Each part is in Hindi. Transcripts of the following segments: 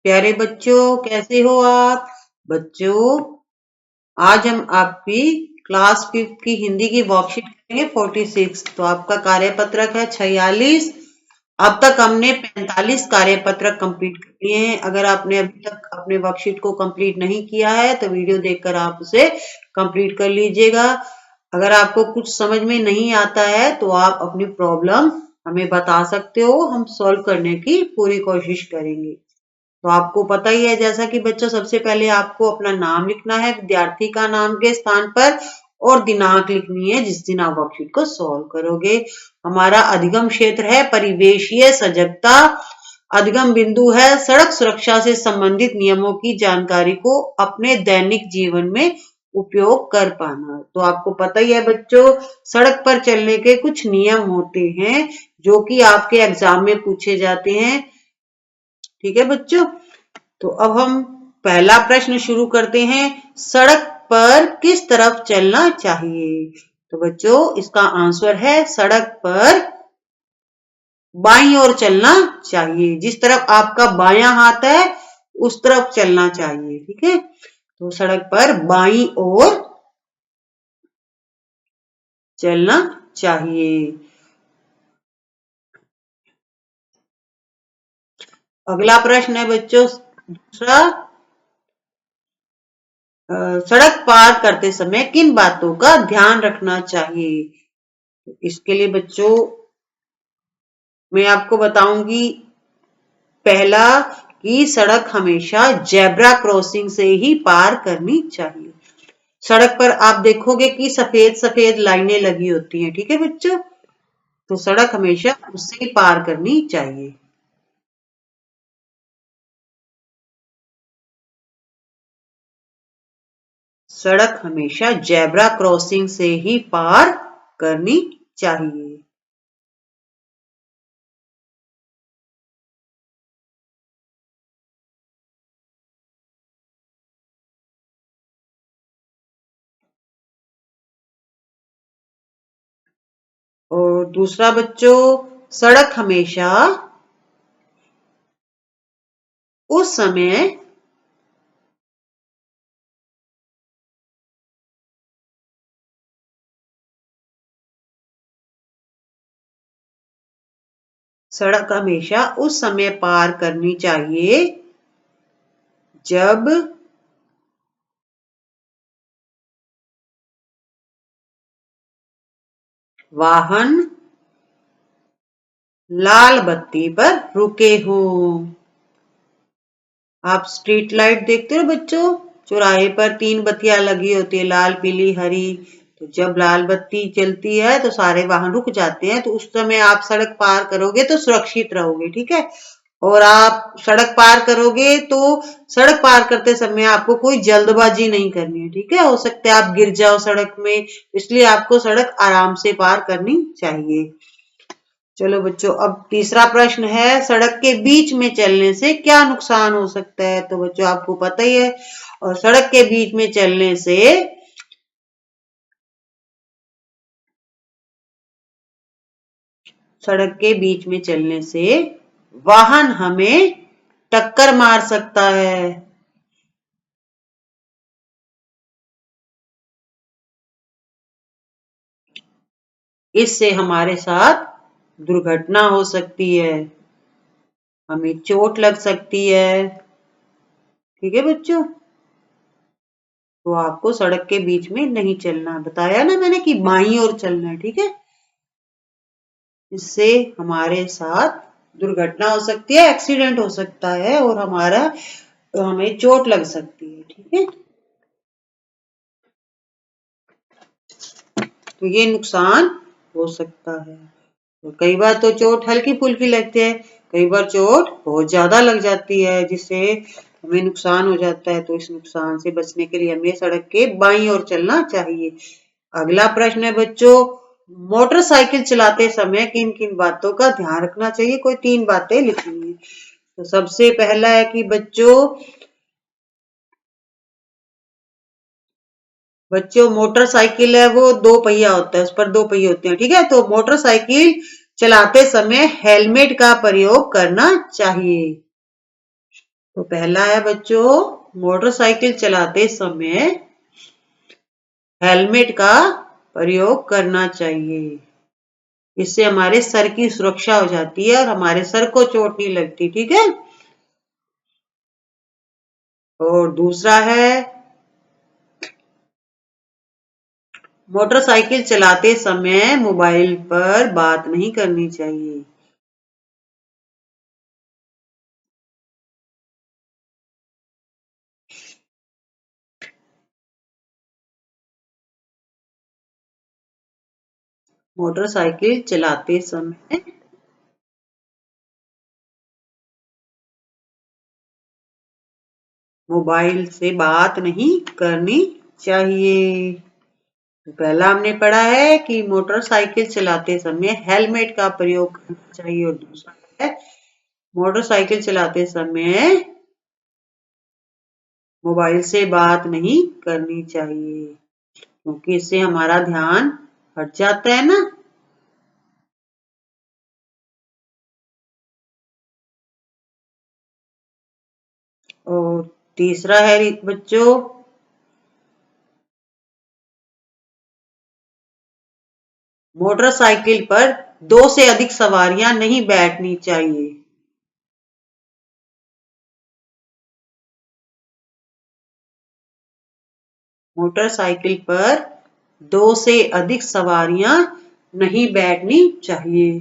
प्यारे बच्चों, कैसे हो आप? बच्चों, आज हम आपकी क्लास 5 की हिंदी की वर्कशीट करेंगे 46। तो आपका कार्यपत्रक है 46। अब तक हमने 45 कार्यपत्रक कंप्लीट कर लिए हैं। अगर आपने अभी तक अपने वर्कशीट को कंप्लीट नहीं किया है तो वीडियो देखकर आप उसे कंप्लीट कर लीजिएगा। अगर आपको कुछ समझ में नहीं आता है तो आप अपनी प्रॉब्लम हमें बता सकते हो, हम सॉल्व करने की पूरी कोशिश करेंगे। तो आपको पता ही है, जैसा कि बच्चों, सबसे पहले आपको अपना नाम लिखना है विद्यार्थी का नाम के स्थान पर, और दिनांक लिखनी है जिस दिन आप वर्कशीट को सॉल्व करोगे। हमारा अधिगम क्षेत्र है परिवेशीय सजगता। अधिगम बिंदु है सड़क सुरक्षा से संबंधित नियमों की जानकारी को अपने दैनिक जीवन में उपयोग कर पाना। तो आपको पता ही है बच्चों, सड़क पर चलने के कुछ नियम होते हैं जो कि आपके एग्जाम में पूछे जाते हैं। ठीक है बच्चों, तो अब हम पहला प्रश्न शुरू करते हैं। सड़क पर किस तरफ चलना चाहिए? तो बच्चों, इसका आंसर है सड़क पर बाईं ओर चलना चाहिए। जिस तरफ आपका बायां हाथ है उस तरफ चलना चाहिए। ठीक है, तो सड़क पर बाईं ओर चलना चाहिए। अगला प्रश्न है बच्चों, दूसरा, सड़क पार करते समय किन बातों का ध्यान रखना चाहिए? इसके लिए बच्चों मैं आपको बताऊंगी। पहला, कि सड़क हमेशा जेब्रा क्रॉसिंग से ही पार करनी चाहिए। सड़क पर आप देखोगे कि सफेद सफेद लाइनें लगी होती हैं। ठीक है बच्चों, तो सड़क हमेशा उससे ही पार करनी चाहिए। सड़क हमेशा जेब्रा क्रॉसिंग से ही पार करनी चाहिए। और दूसरा बच्चों, सड़क हमेशा उस समय सड़क हमेशा उस समय पार करनी चाहिए जब वाहन लाल बत्ती पर रुके हों। आप स्ट्रीट लाइट देखते हो बच्चों, चौराहे पर 3 बत्तियां लगी होती है, लाल पीली हरी। तो जब लाल बत्ती जलती है तो सारे वाहन रुक जाते हैं, तो उस समय आप सड़क पार करोगे तो सुरक्षित रहोगे। ठीक है, और आप सड़क पार करोगे तो सड़क पार करते समय आपको कोई जल्दबाजी नहीं करनी है। ठीक है, हो सकता है आप गिर जाओ सड़क में, इसलिए आपको सड़क आराम से पार करनी चाहिए। चलो बच्चों, अब तीसरा प्रश्न है, सड़क के बीच में चलने से क्या नुकसान हो सकता है? तो बच्चों आपको पता ही है, और सड़क के बीच में चलने से वाहन हमें टक्कर मार सकता है। इससे हमारे साथ दुर्घटना हो सकती है, हमें चोट लग सकती है। ठीक है बच्चों, तो आपको सड़क के बीच में नहीं चलना। बताया ना मैंने कि बाईं ओर चलना है। ठीक है, इससे हमारे साथ दुर्घटना हो सकती है, एक्सीडेंट हो सकता है, और हमें चोट लग सकती है। ठीक है, तो ये नुकसान हो सकता है। तो कई बार तो चोट हल्की फुल्की लगती है, कई बार चोट बहुत ज्यादा लग जाती है जिससे हमें नुकसान हो जाता है। तो इस नुकसान से बचने के लिए हमें सड़क के बाईं ओर चलना चाहिए। अगला प्रश्न है बच्चों, मोटरसाइकिल चलाते समय किन किन बातों का ध्यान रखना चाहिए? कोई 3 बातें लिखनी है। तो सबसे पहला है कि बच्चों मोटरसाइकिल है वो 2 पहिया होता है, उस पर 2 पहिए होते हैं। ठीक है, तो मोटरसाइकिल चलाते समय हेलमेट का प्रयोग करना चाहिए। तो पहला है बच्चों, मोटरसाइकिल चलाते समय हेलमेट का प्रयोग करना चाहिए। इससे हमारे सर की सुरक्षा हो जाती है और हमारे सर को चोट नहीं लगती, ठीक है। और दूसरा है, मोटरसाइकिल चलाते समय मोबाइल पर बात नहीं करनी चाहिए। मोटरसाइकिल चलाते समय मोबाइल से बात नहीं करनी चाहिए। तो पहला हमने पढ़ा है कि मोटरसाइकिल चलाते समय हेलमेट का प्रयोग करना चाहिए, और दूसरा है मोटरसाइकिल चलाते समय मोबाइल से बात नहीं करनी चाहिए, क्योंकि इससे हमारा ध्यान हट जाता है ना। और तीसरा है बच्चों, मोटरसाइकिल पर 2 से अधिक सवारियां नहीं बैठनी चाहिए। मोटरसाइकिल पर 2 से अधिक सवारियां नहीं बैठनी चाहिए।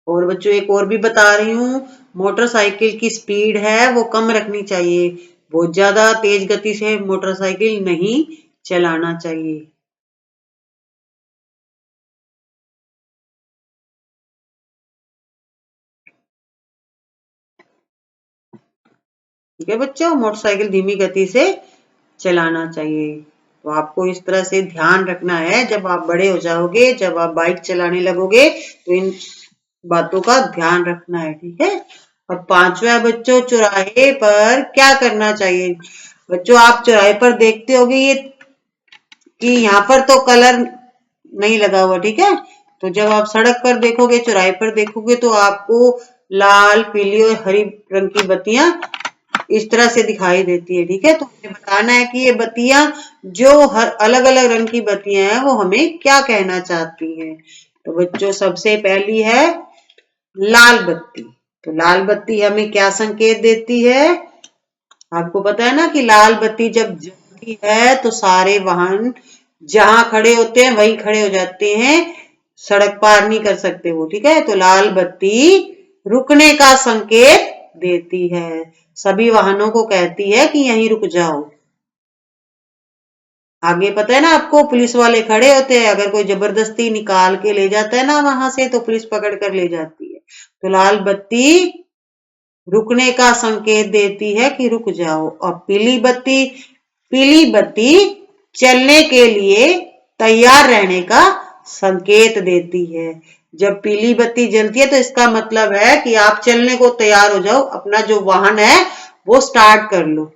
और बच्चों एक और भी बता रही हूँ, मोटरसाइकिल की स्पीड है वो कम रखनी चाहिए। बहुत ज्यादा तेज गति से मोटरसाइकिल नहीं चलाना चाहिए। ठीक है बच्चों, मोटरसाइकिल धीमी गति से चलाना चाहिए। तो आपको इस तरह से ध्यान रखना है, जब आप बड़े हो जाओगे, जब आप बाइक चलाने लगोगे, तो इन बातों का ध्यान रखना है, ठीक है। अब पांचवा है बच्चों, चौराहे पर क्या करना चाहिए। बच्चों आप चौराहे पर देखते होगे ये कि यहाँ पर तो कलर नहीं लगा हुआ, ठीक है। तो जब आप सड़क पर देखोगे, चौराहे पर देखोगे, तो आपको लाल, पीली और हरी रंग की बत्तियां इस तरह से दिखाई देती है, ठीक है। तो हमें बताना है कि ये बत्तियां जो हर अलग अलग रंग की बत्तियां हैं वो हमें क्या कहना चाहती हैं। तो बच्चों सबसे पहली है लाल बत्ती। तो लाल बत्ती हमें क्या संकेत देती है। आपको पता है ना कि लाल बत्ती जब जलती है तो सारे वाहन जहां खड़े होते हैं वहीं खड़े हो जाते हैं, सड़क पार नहीं कर सकते वो, ठीक है। तो लाल बत्ती रुकने का संकेत देती है, सभी वाहनों को कहती है कि यहीं रुक जाओ। आगे पता है ना आपको, पुलिस वाले खड़े होते हैं, अगर कोई जबरदस्ती निकाल के ले जाता है ना वहां से, तो पुलिस पकड़ कर ले जाती है। तो लाल बत्ती रुकने का संकेत देती है कि रुक जाओ। और पीली बत्ती चलने के लिए तैयार रहने का संकेत देती है। जब पीली बत्ती जलती है तो इसका मतलब है कि आप चलने को तैयार हो जाओ, अपना जो वाहन है वो स्टार्ट कर लो।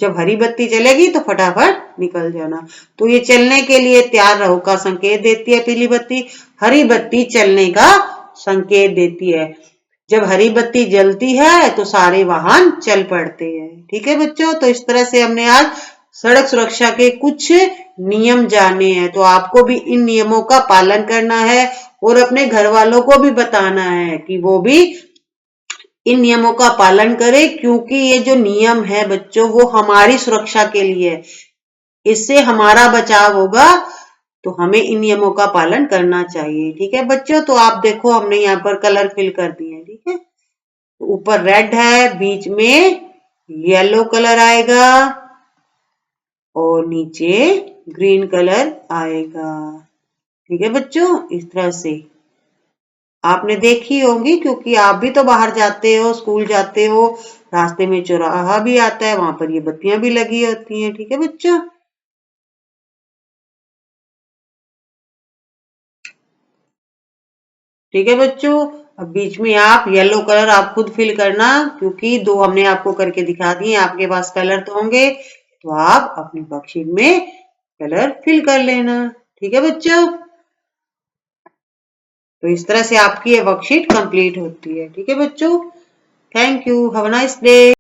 जब हरी बत्ती जलेगी तो फटाफट निकल जाना। तो ये चलने के लिए तैयार रहो का संकेत देती है पीली बत्ती, हरी बत्ती चलने का संकेत देती है। जब हरी बत्ती जलती है तो सारे वाहन चल पड़ते हैं, ठीक है बच्चों। तो इस तरह से हमने आज सड़क सुरक्षा के कुछ नियम जाने हैं। तो आपको भी इन नियमों का पालन करना है और अपने घर वालों को भी बताना है कि वो भी इन नियमों का पालन करें, क्योंकि ये जो नियम है बच्चों वो हमारी सुरक्षा के लिए है, इससे हमारा बचाव होगा। तो हमें इन नियमों का पालन करना चाहिए, ठीक है बच्चों। तो आप देखो हमने यहाँ पर कलर फिल कर दिए, ठीक है। ऊपर रेड है, बीच में येलो कलर आएगा और नीचे ग्रीन कलर आएगा, ठीक है बच्चों। इस तरह से आपने देखी होंगी, क्योंकि आप भी तो बाहर जाते हो, स्कूल जाते हो, रास्ते में चौराहा भी आता है, वहां पर ये बत्तियां भी लगी होती हैं, ठीक है बच्चों। ठीक है बच्चों, अब बीच में आप येलो कलर आप खुद फिल करना, क्योंकि दो हमने आपको करके दिखा दिए, आपके पास कलर तो होंगे, तो आप अपनी वर्कशीट में कलर फिल कर लेना। ठीक है बच्चों, तो इस तरह से आपकी ये वर्कशीट कंप्लीट होती है। ठीक है बच्चों, thank you, have a nice day.